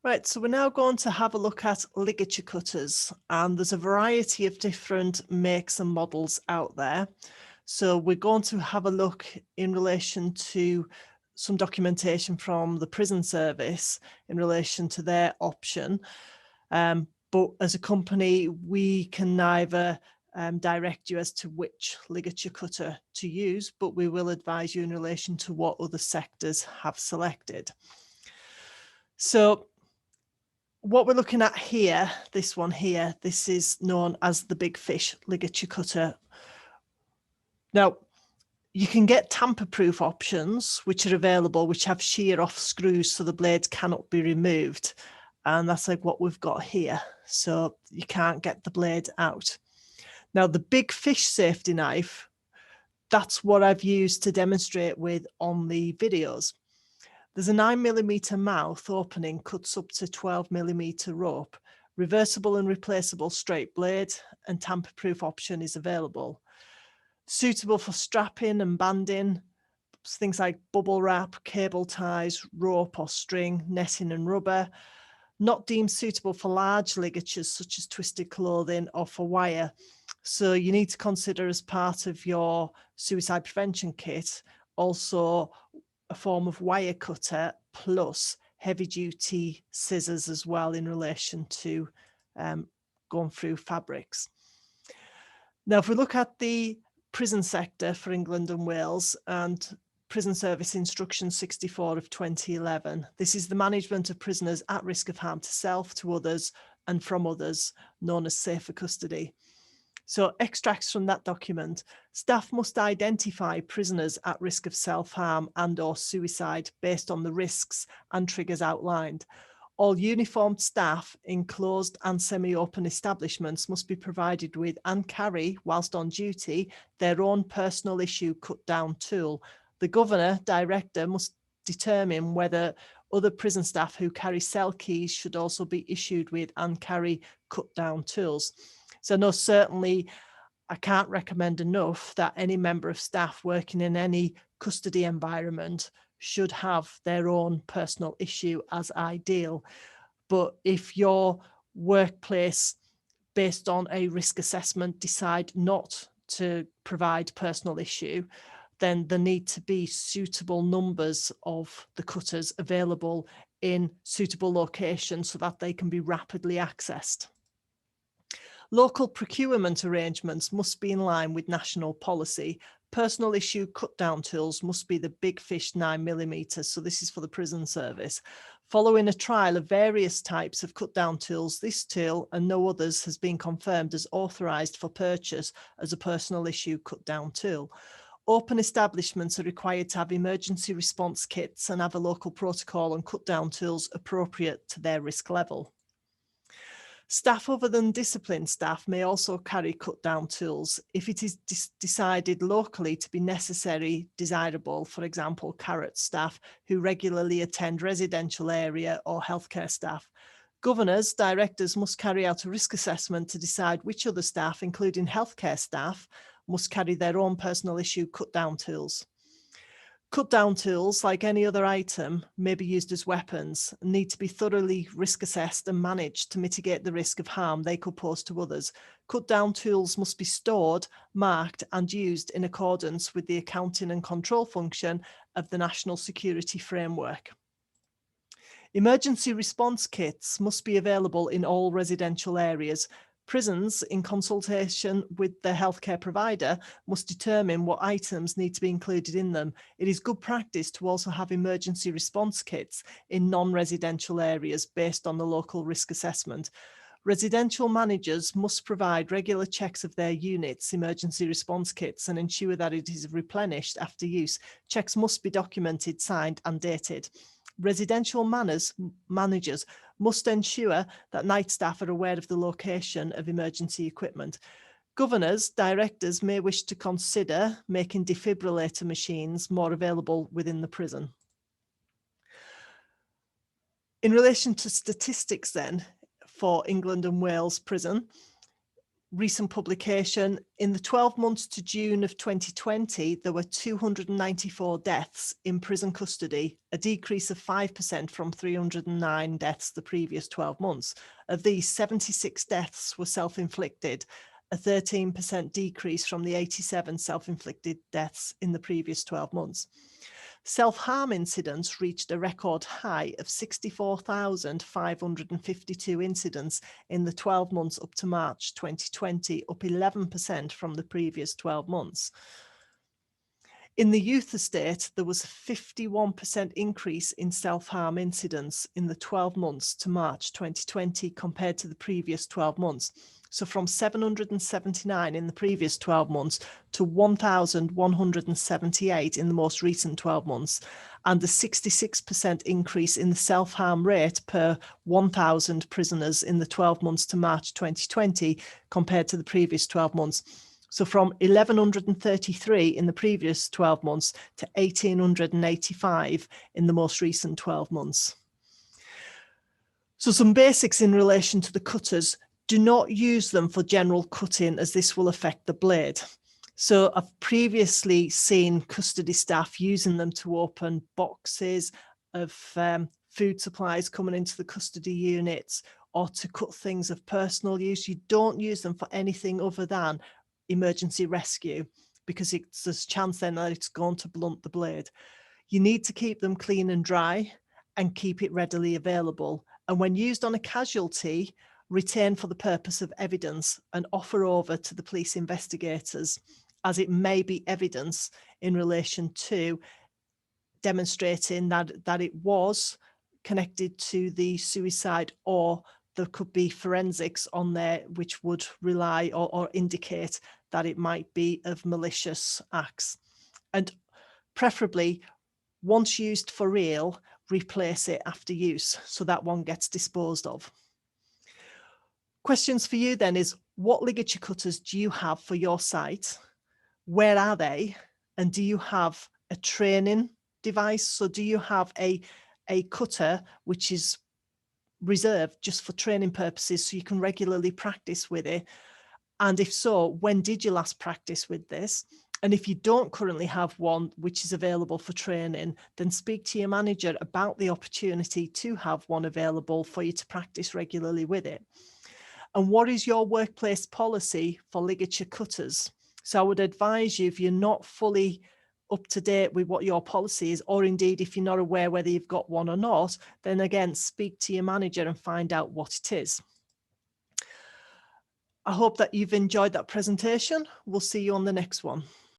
Right, so we're now going to have a look at ligature cutters, and there's a variety of different makes and models out there. So we're going to have a look in relation to some documentation from the prison service in relation to their option. But as a company, we can neither direct you as to which ligature cutter to use, but we will advise you in relation to what other sectors have selected. So what we're looking at here, this one here, this is known as the big fish ligature cutter. Now, you can get tamper-proof options, which are available, which have shear-off screws so the blades cannot be removed. And that's like what we've got here. So you can't get the blade out. Now, the big fish safety knife, that's what I've used to demonstrate with on the videos. There's a 9mm mouth opening, cuts up to 12mm rope. Reversible and replaceable straight blade and tamper-proof option is available. Suitable for strapping and banding, things like bubble wrap, cable ties, rope or string, netting and rubber. Not deemed suitable for large ligatures such as twisted clothing or for wire. So you need to consider, as part of your suicide prevention kit, also a form of wire cutter plus heavy duty scissors as well in relation to going through fabrics. Now, if we look at the prison sector for England and Wales and Prison Service Instruction 64 of 2011, this is the management of prisoners at risk of harm to self, to others and from others, known as safer custody. So extracts from that document: staff must identify prisoners at risk of self-harm and or suicide based on the risks and triggers outlined. All uniformed staff in closed and semi-open establishments must be provided with and carry, whilst on duty, their own personal issue cut-down tool. The governor, director, must determine whether other prison staff who carry cell keys should also be issued with and carry cut-down tools. So no, certainly I can't recommend enough that any member of staff working in any custody environment should have their own personal issue as ideal. But if your workplace, based on a risk assessment, decide not to provide personal issue, then there need to be suitable numbers of the cutters available in suitable locations so that they can be rapidly accessed. Local procurement arrangements must be in line with national policy. Personal issue cut-down tools must be the big fish 9mm, so this is for the prison service. Following a trial of various types of cut-down tools, this tool and no others has been confirmed as authorised for purchase as a personal issue cut-down tool. Open establishments are required to have emergency response kits and have a local protocol and cut-down tools appropriate to their risk level. Staff other than disciplined staff may also carry cut-down tools if it is decided locally to be necessary, desirable, for example, carrot staff who regularly attend residential area or healthcare staff. Governors, directors must carry out a risk assessment to decide which other staff, including healthcare staff, must carry their own personal issue cut-down tools. Cut-down tools, like any other item, may be used as weapons and need to be thoroughly risk assessed and managed to mitigate the risk of harm they could pose to others. Cut-down tools must be stored, marked and used in accordance with the accounting and control function of the National Security Framework. Emergency response kits must be available in all residential areas. Prisons, in consultation with the healthcare provider, must determine what items need to be included in them. It is good practice to also have emergency response kits in non-residential areas based on the local risk assessment. Residential managers must provide regular checks of their units' emergency response kits and ensure that it is replenished after use. Checks must be documented, signed and dated. Residential managers must ensure that night staff are aware of the location of emergency equipment. Governors, directors may wish to consider making defibrillator machines more available within the prison. In relation to statistics then, for England and Wales prison, recent publication. In the 12 months to June of 2020, there were 294 deaths in prison custody, a decrease of 5% from 309 deaths the previous 12 months. Of these, 76 deaths were self-inflicted, a 13% decrease from the 87 self-inflicted deaths in the previous 12 months. Self-harm incidents reached a record high of 64,552 incidents in the 12 months up to March 2020, up 11% from the previous 12 months. In the youth estate, there was a 51% increase in self-harm incidents in the 12 months to March 2020 compared to the previous 12 months. So from 779 in the previous 12 months to 1,178 in the most recent 12 months, and a 66% increase in the self-harm rate per 1,000 prisoners in the 12 months to March 2020 compared to the previous 12 months. So from 1,133 in the previous 12 months to 1,885 in the most recent 12 months. So some basics in relation to the cutters. Do not use them for general cutting, as this will affect the blade. So I've previously seen custody staff using them to open boxes of food supplies coming into the custody units, or to cut things of personal use. You don't use them for anything other than emergency rescue, because there's a chance then that it's going to blunt the blade. You need to keep them clean and dry and keep it readily available. And when used on a casualty, retain for the purpose of evidence and offer over to the police investigators, as it may be evidence in relation to demonstrating that it was connected to the suicide, or there could be forensics on there which would rely or indicate that it might be of malicious acts. And preferably, once used for real, replace it after use so that one gets disposed of. Questions for you then is, what ligature cutters do you have for your site? Where are they? And do you have a training device? So do you have a cutter which is reserved just for training purposes so you can regularly practice with it? And if so, when did you last practice with this? And if you don't currently have one which is available for training, then speak to your manager about the opportunity to have one available for you to practice regularly with it. And what is your workplace policy for ligature cutters? So I would advise you, if you're not fully up to date with what your policy is, or indeed if you're not aware whether you've got one or not, then again, speak to your manager and find out what it is. I hope that you've enjoyed that presentation. We'll see you on the next one.